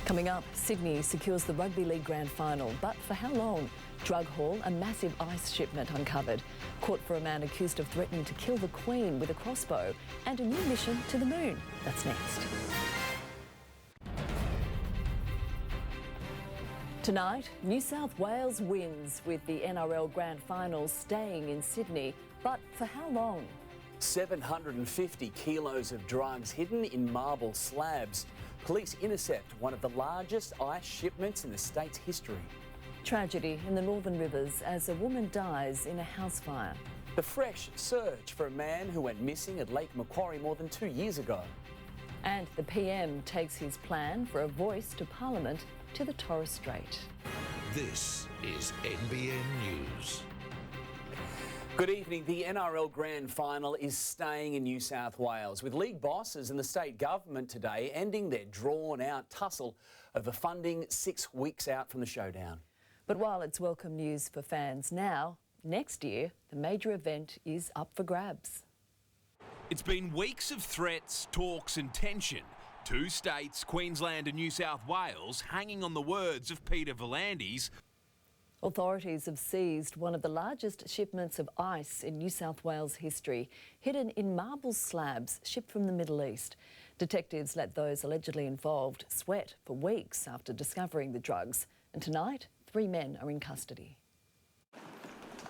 Coming up, Sydney secures the Rugby League Grand Final, but for how long? Drug haul, a massive ice shipment uncovered. Court for a man accused of threatening to kill the Queen with a crossbow, and a new mission to the moon. That's next. Tonight, New South Wales wins with the NRL Grand Final staying in Sydney, but for how long? 750 kilos of drugs hidden in marble slabs. Police intercept one of the largest ice shipments in the state's history. Tragedy in the Northern Rivers as a woman dies in a house fire. The fresh search for a man who went missing at Lake Macquarie more than 2 years ago. And the PM takes his plan for a voice to Parliament to the Torres Strait. This is NBN News. Good evening. The NRL Grand Final is staying in New South Wales, with league bosses and the state government today ending their drawn-out tussle over funding 6 weeks out from the showdown. But while it's welcome news for fans now, next year the major event is up for grabs. It's been weeks of threats, talks and tension. Two states, Queensland and New South Wales, hanging on the words of Peter V'landys. Authorities have seized one of the largest shipments of ice in New South Wales history, hidden in marble slabs shipped from the Middle East. Detectives let those allegedly involved sweat for weeks after discovering the drugs. And tonight, 3 men are in custody.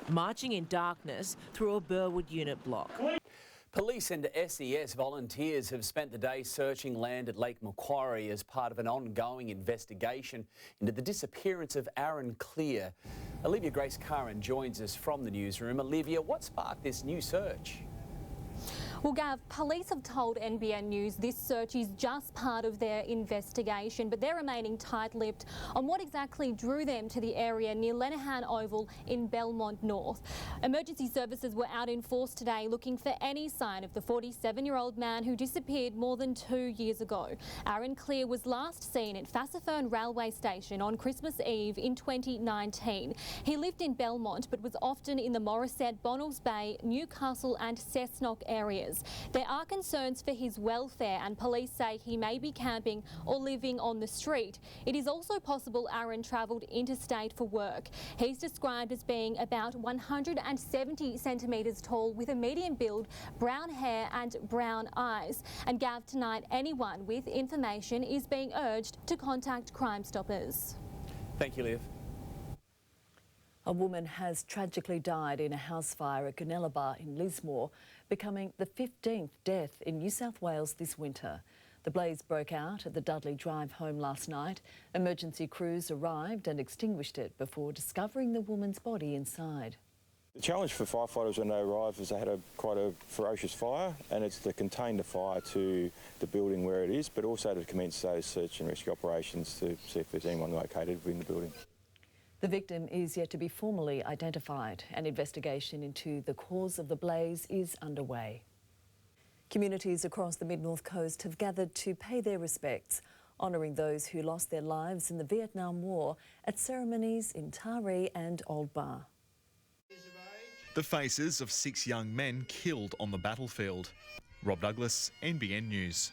Marching in darkness through a Burwood unit block. Police and SES volunteers have spent the day searching land at Lake Macquarie as part of an ongoing investigation into the disappearance of Aaron Clear. Olivia Grace Curran joins us from the newsroom. Olivia, what sparked this new search? Well, Gav, police have told NBN News this search is just part of their investigation, but they're remaining tight-lipped on what exactly drew them to the area near Lenihan Oval in Belmont North. Emergency services were out in force today looking for any sign of the 47-year-old man who disappeared more than 2 years ago. Aaron Clear was last seen at Fassifern Railway Station on Christmas Eve in 2019. He lived in Belmont but was often in the Morisset, Bonnells Bay, Newcastle and Cessnock areas. There are concerns for his welfare and police say he may be camping or living on the street. It is also possible Aaron travelled interstate for work. He's described as being about 170 centimetres tall with a medium build, brown hair and brown eyes. And Gav, tonight anyone with information is being urged to contact Crime Stoppers. Thank you, Liv. A woman has tragically died in a house fire at Gunnellabar in Lismore, becoming the 15th death in New South Wales this winter. The blaze broke out at the Dudley Drive home last night. Emergency crews arrived and extinguished it before discovering the woman's body inside. The challenge for firefighters when they arrived is they had quite a ferocious fire, and it's to contain the fire to the building where it is, but also to commence those search and rescue operations to see if there's anyone located within the building. The victim is yet to be formally identified. An investigation into the cause of the blaze is underway. Communities across the Mid-North Coast have gathered to pay their respects, honouring those who lost their lives in the Vietnam War at ceremonies in Taree and Old Bar. The faces of 6 young men killed on the battlefield. Rob Douglas, NBN News.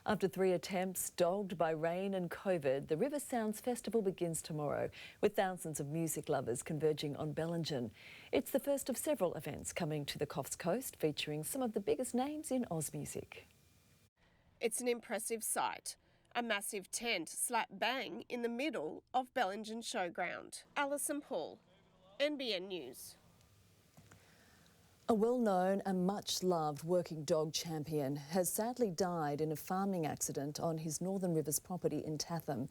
After 3 attempts dogged by rain and COVID, the River Sounds Festival begins tomorrow, with thousands of music lovers converging on Bellingen. It's the first of several events coming to the Coffs Coast, featuring some of the biggest names in Oz music. It's an impressive sight. A massive tent slap bang in the middle of Bellingen Showground. Alison Hall, NBN News. A well-known and much-loved working dog champion has sadly died in a farming accident on his Northern Rivers property in Tatham.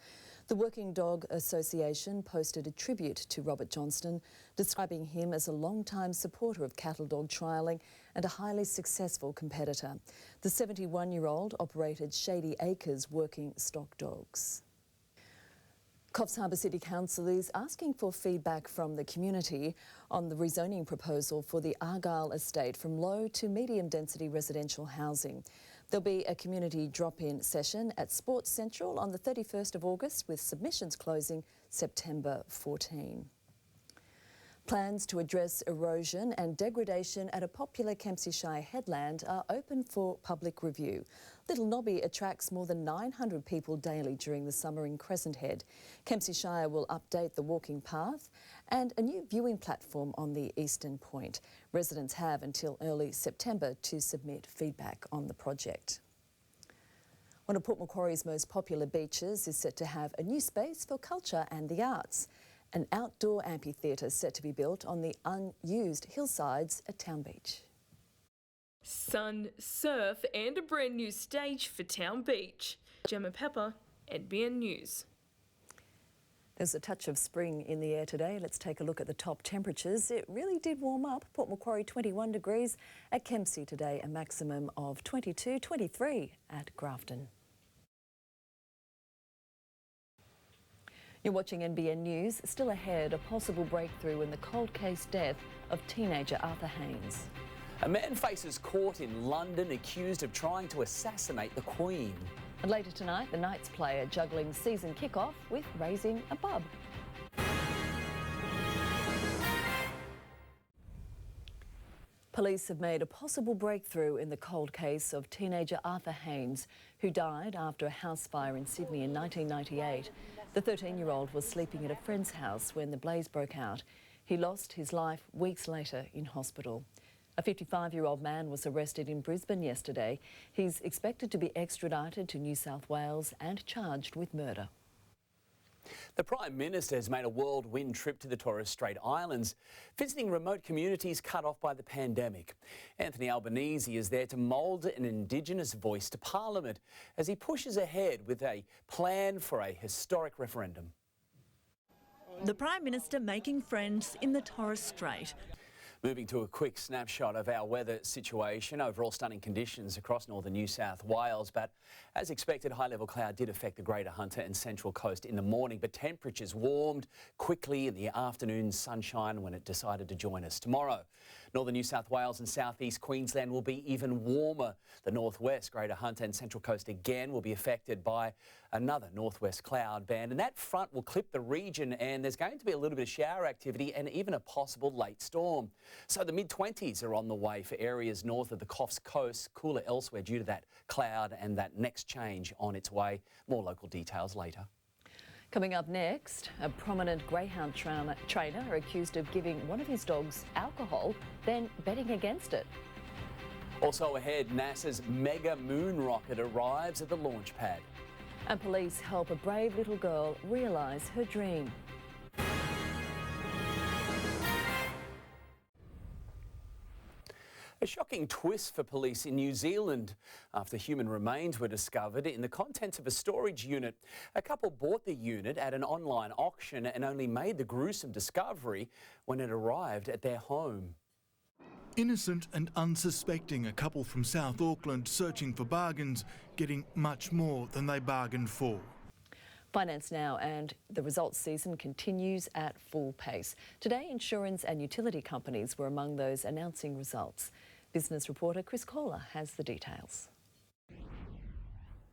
The Working Dog Association posted a tribute to Robert Johnston, describing him as a long-time supporter of cattle dog trialling and a highly successful competitor. The 71-year-old operated Shady Acres working stock dogs. Coffs Harbour City Council is asking for feedback from the community on the rezoning proposal for the Argyle estate from low to medium density residential housing. There'll be a community drop-in session at Sports Central on the 31st of August, with submissions closing September 14. Plans to address erosion and degradation at a popular Kempsey Shire headland are open for public review. Little Nobby attracts more than 900 people daily during the summer in Crescent Head. Kempsey Shire will update the walking path and a new viewing platform on the eastern point. Residents have until early September to submit feedback on the project. One of Port Macquarie's most popular beaches is set to have a new space for culture and the arts. An outdoor amphitheatre set to be built on the unused hillsides at Town Beach. Sun, surf and a brand new stage for Town Beach. Gemma Pepper, NBN News. There's a touch of spring in the air today. Let's take a look at the top temperatures. It really did warm up. Port Macquarie 21 degrees, at Kempsey today a maximum of 22, 23 at Grafton. You're watching NBN News. Still ahead, a possible breakthrough in the cold case death of teenager Arthur Haynes. A man faces court in London accused of trying to assassinate the Queen. And later tonight, the Knights player juggling season kickoff with raising a bub. Police have made a possible breakthrough in the cold case of teenager Arthur Haynes, who died after a house fire in Sydney in 1998. The 13-year-old was sleeping at a friend's house when the blaze broke out. He lost his life weeks later in hospital. A 55-year-old man was arrested in Brisbane yesterday. He's expected to be extradited to New South Wales and charged with murder. The Prime Minister has made a whirlwind trip to the Torres Strait Islands, visiting remote communities cut off by the pandemic. Anthony Albanese is there to mould an Indigenous voice to Parliament as he pushes ahead with a plan for a historic referendum. The Prime Minister making friends in the Torres Strait. Moving to a quick snapshot of our weather situation. Overall stunning conditions across northern New South Wales, but as expected, high-level cloud did affect the Greater Hunter and Central Coast in the morning, but temperatures warmed quickly in the afternoon sunshine when it decided to join us. Tomorrow, northern New South Wales and southeast Queensland will be even warmer. The northwest, Greater Hunter and Central Coast again will be affected by another northwest cloud band, and that front will clip the region, and there's going to be a little bit of shower activity and even a possible late storm. So the mid-20s are on the way for areas north of the Coffs Coast, cooler elsewhere due to that cloud and that next change on its way. More local details later. Coming up next, a prominent greyhound trainer accused of giving one of his dogs alcohol, then betting against it. Also ahead, NASA's mega moon rocket arrives at the launch pad. And police help a brave little girl realise her dream. A shocking twist for police in New Zealand after human remains were discovered in the contents of a storage unit. A couple bought the unit at an online auction and only made the gruesome discovery when it arrived at their home. Innocent and unsuspecting, a couple from South Auckland searching for bargains, getting much more than they bargained for. Finance now, and the results season continues at full pace. Today, insurance and utility companies were among those announcing results. Business reporter Chris Kohler has the details.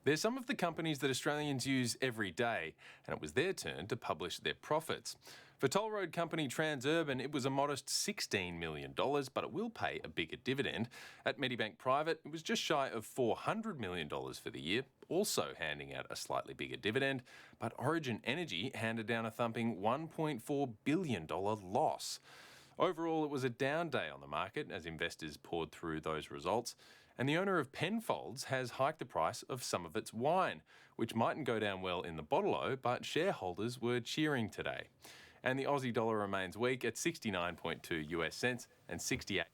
They're some of the companies that Australians use every day, and it was their turn to publish their profits. For toll road company Transurban, it was a modest $16 million, but it will pay a bigger dividend. At Medibank Private, it was just shy of $400 million for the year, also handing out a slightly bigger dividend. But Origin Energy handed down a thumping $1.4 billion loss. Overall, it was a down day on the market as investors poured through those results. And the owner of Penfolds has hiked the price of some of its wine, which mightn't go down well in the bottle-o, but shareholders were cheering today. And the Aussie dollar remains weak at 69.2 US cents and 68.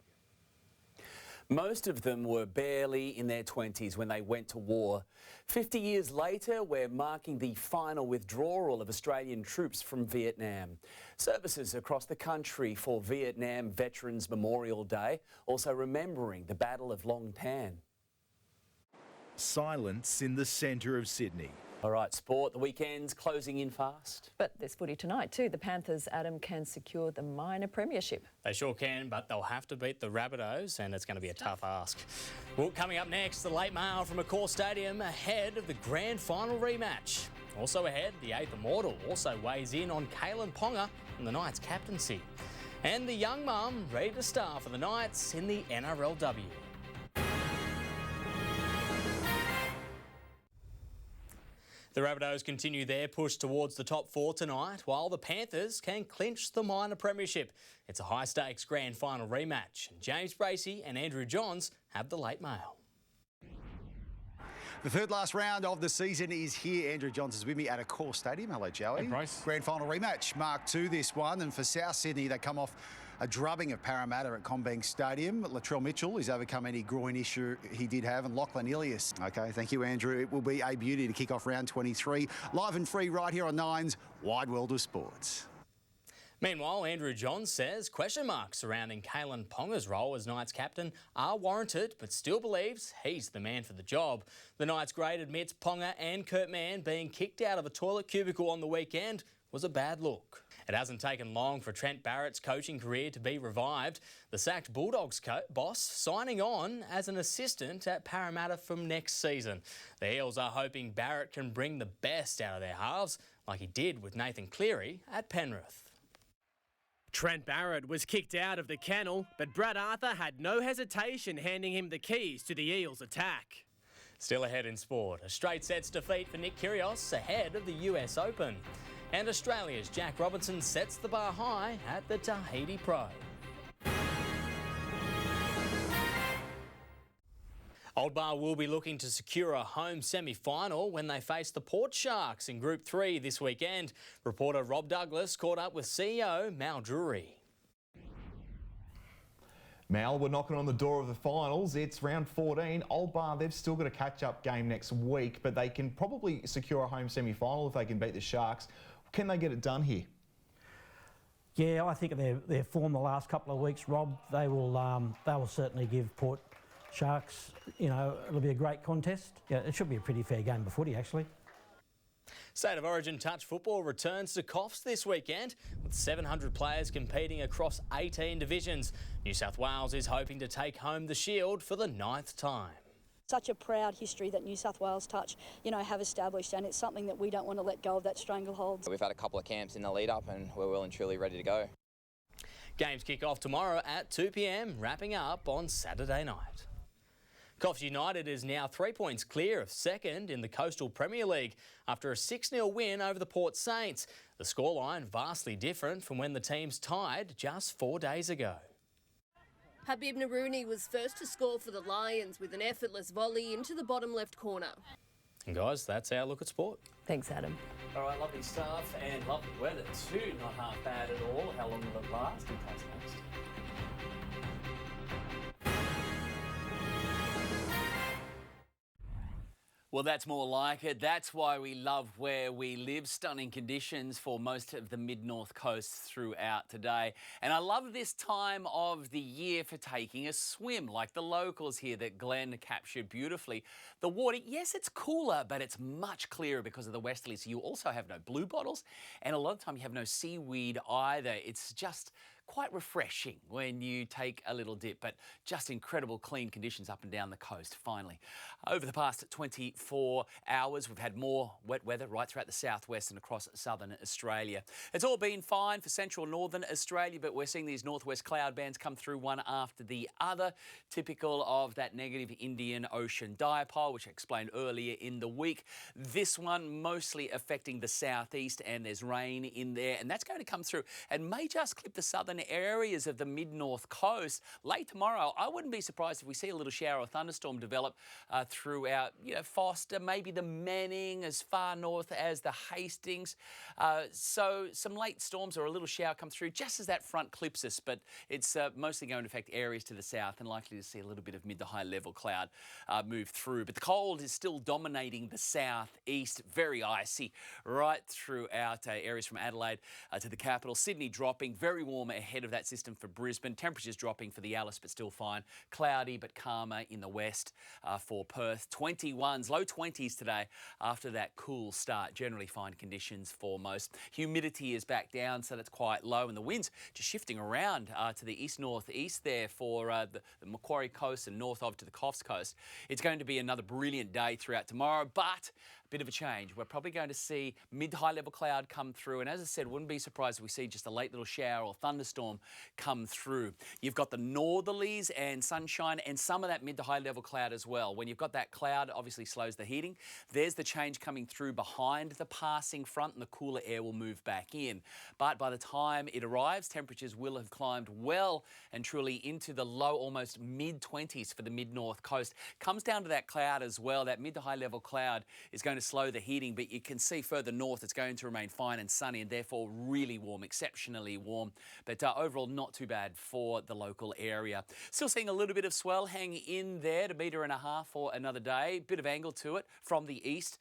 Most of them were barely in their 20s when they went to war. 50 years later, we're marking the final withdrawal of Australian troops from Vietnam. Services across the country for Vietnam Veterans Memorial Day, also remembering the Battle of Long Tan. Silence in the centre of Sydney. All right, sport, the weekend's closing in fast. But there's footy tonight too. The Panthers, Adam, can secure the minor premiership. They sure can, but they'll have to beat the Rabbitohs, and it's going to be a tough ask. Well, coming up next, the late mail from Accor Stadium ahead of the grand final rematch. Also ahead, the 8th Immortal also weighs in on Kalen Ponga and the Knights' captaincy. And the young mum ready to start for the Knights in the NRLW. The Rabbitohs continue their push towards the top four tonight, while the Panthers can clinch the minor premiership. It's a high-stakes grand final rematch. James Bracey and Andrew Johns have the late mail. The third last round of the season is here. Andrew Johns is with me at a core stadium. Hello, Joey. Hey, Bryce. Grand final rematch, Mark II this one. And for South Sydney, they come off a drubbing of Parramatta at Combank Stadium. Latrell Mitchell has overcome any groin issue he did have, and Lachlan Ilias. OK, thank you, Andrew. It will be a beauty to kick off round 23. Live and free right here on Nine's Wide World of Sports. Meanwhile, Andrew Johns says question marks surrounding Kalen Ponga's role as Knights captain are warranted, but still believes he's the man for the job. The Knights great admits Ponga and Kurt Mann being kicked out of a toilet cubicle on the weekend was a bad look. It hasn't taken long for Trent Barrett's coaching career to be revived. The sacked Bulldogs boss signing on as an assistant at Parramatta from next season. The Eels are hoping Barrett can bring the best out of their halves, like he did with Nathan Cleary at Penrith. Trent Barrett was kicked out of the kennel, but Brad Arthur had no hesitation handing him the keys to the Eels' attack. Still ahead in sport, a straight sets defeat for Nick Kyrgios ahead of the US Open. And Australia's Jack Robinson sets the bar high at the Tahiti Pro. Old Bar will be looking to secure a home semi-final when they face the Port Sharks in Group 3 this weekend. Reporter Rob Douglas caught up with CEO Mal Drury. Mal, we're knocking on the door of the finals. It's round 14. Old Bar, they've still got a catch-up game next week, but they can probably secure a home semi-final if they can beat the Sharks. Can they get it done here? Yeah, I think their form the last couple of weeks, Rob, they will certainly give Port Sharks, it'll be a great contest. Yeah, it should be a pretty fair game of footy, actually. State of Origin touch football returns to Coffs this weekend, with 700 players competing across 18 divisions. New South Wales is hoping to take home the Shield for the 9th time. Such a proud history that New South Wales Touch, have established, and it's something that we don't want to let go of, that stranglehold. We've had a couple of camps in the lead up and we're well and truly ready to go. Games kick off tomorrow at 2 p.m, wrapping up on Saturday night. Coffs United is now 3 points clear of second in the Coastal Premier League after a 6-0 win over the Port Saints. The scoreline vastly different from when the teams tied just 4 days ago. Habib Narouni was first to score for the Lions with an effortless volley into the bottom left corner. And guys, that's our look at sport. Thanks, Adam. All right, lovely stuff and lovely weather too. Not half bad at all. How long will it last? In place next. Well, that's more like it. That's why we love where we live. Stunning conditions for most of the mid-north coast throughout today. And I love this time of the year for taking a swim, like the locals here that Glenn captured beautifully. The water, yes, it's cooler, but it's much clearer because of the westerly. So you also have no blue bottles, and a lot of the time you have no seaweed either. It's just quite refreshing when you take a little dip, but just incredible clean conditions up and down the coast, finally. Over the past 24 hours, we've had more wet weather right throughout the southwest and across southern Australia. It's all been fine for central northern Australia, but we're seeing these northwest cloud bands come through one after the other, typical of that negative Indian Ocean dipole, which I explained earlier in the week. This one mostly affecting the southeast, and there's rain in there, and that's going to come through and may just clip the southern areas of the mid-north coast. Late tomorrow, I wouldn't be surprised if we see a little shower or thunderstorm develop throughout, Foster, maybe the Manning, as far north as the Hastings. So some late storms or a little shower come through just as that front clips us, but it's mostly going to affect areas to the south and likely to see a little bit of mid to high level cloud move through. But the cold is still dominating the southeast, very icy right throughout areas from Adelaide to the capital. Sydney dropping, very warm ahead of that system for Brisbane. Temperatures dropping for the Alice, but still fine. Cloudy but calmer in the west for Perth. 21s, low 20s today after that cool start. Generally fine conditions for most. Humidity is back down, so that's quite low, and the winds just shifting around to the east-northeast there for the Macquarie coast and north of to the Coffs coast. It's going to be another brilliant day throughout tomorrow, but bit of a change. We're probably going to see mid to high level cloud come through, and as I said, wouldn't be surprised if we see just a late little shower or thunderstorm come through. You've got the northerlies and sunshine and some of that mid to high level cloud as well. When you've got that cloud, obviously slows the heating. There's the change coming through behind the passing front, and the cooler air will move back in. But by the time it arrives, temperatures will have climbed well and truly into the low, almost mid-20s for the mid-north coast. Comes down to that cloud as well. That mid to high level cloud is going to slow the heating, but you can see further north it's going to remain fine and sunny and therefore really warm, exceptionally warm. But overall, not too bad for the local area. Still seeing a little bit of swell hang in there, to 1.5 metres for another day. Bit of angle to it from the east.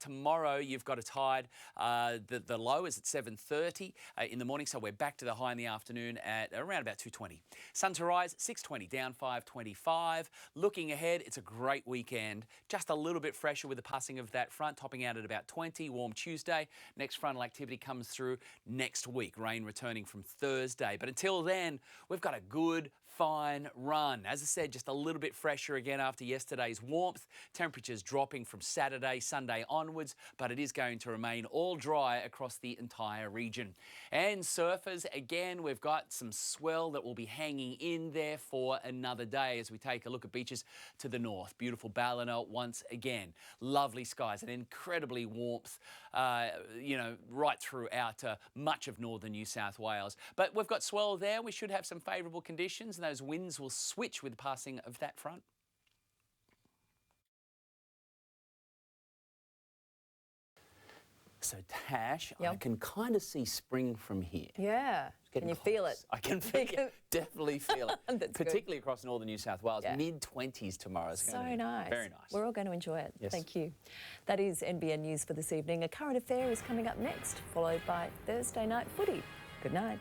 Tomorrow you've got a tide. The low is at 7:30 in the morning, so we're back to the high in the afternoon at around about 2:20. Sun to rise 6:20, down 5:25. Looking ahead, it's a great weekend. Just a little bit fresher with the passing of that front, topping out at about 20. Warm Tuesday. Next frontal activity comes through next week. Rain returning from Thursday. But until then, we've got a good, fine run. As I said, just a little bit fresher again after yesterday's warmth. Temperatures dropping from Saturday, Sunday onwards, but it is going to remain all dry across the entire region. And surfers, again, we've got some swell that will be hanging in there for another day as we take a look at beaches to the north. Beautiful Ballina once again. Lovely skies and incredibly warmth, right throughout much of northern New South Wales. But we've got swell there. We should have some favourable conditions, and those winds will switch with the passing of that front. So, Tash, I can kind of see spring from here. Yeah. Can you feel it? I can definitely feel it. Particularly across northern New South Wales. Yeah. Mid-20s tomorrow. It's so going to be nice. Very nice. We're all going to enjoy it. Yes. Thank you. That is NBN News for this evening. A current affair is coming up next, followed by Thursday night footy. Good night.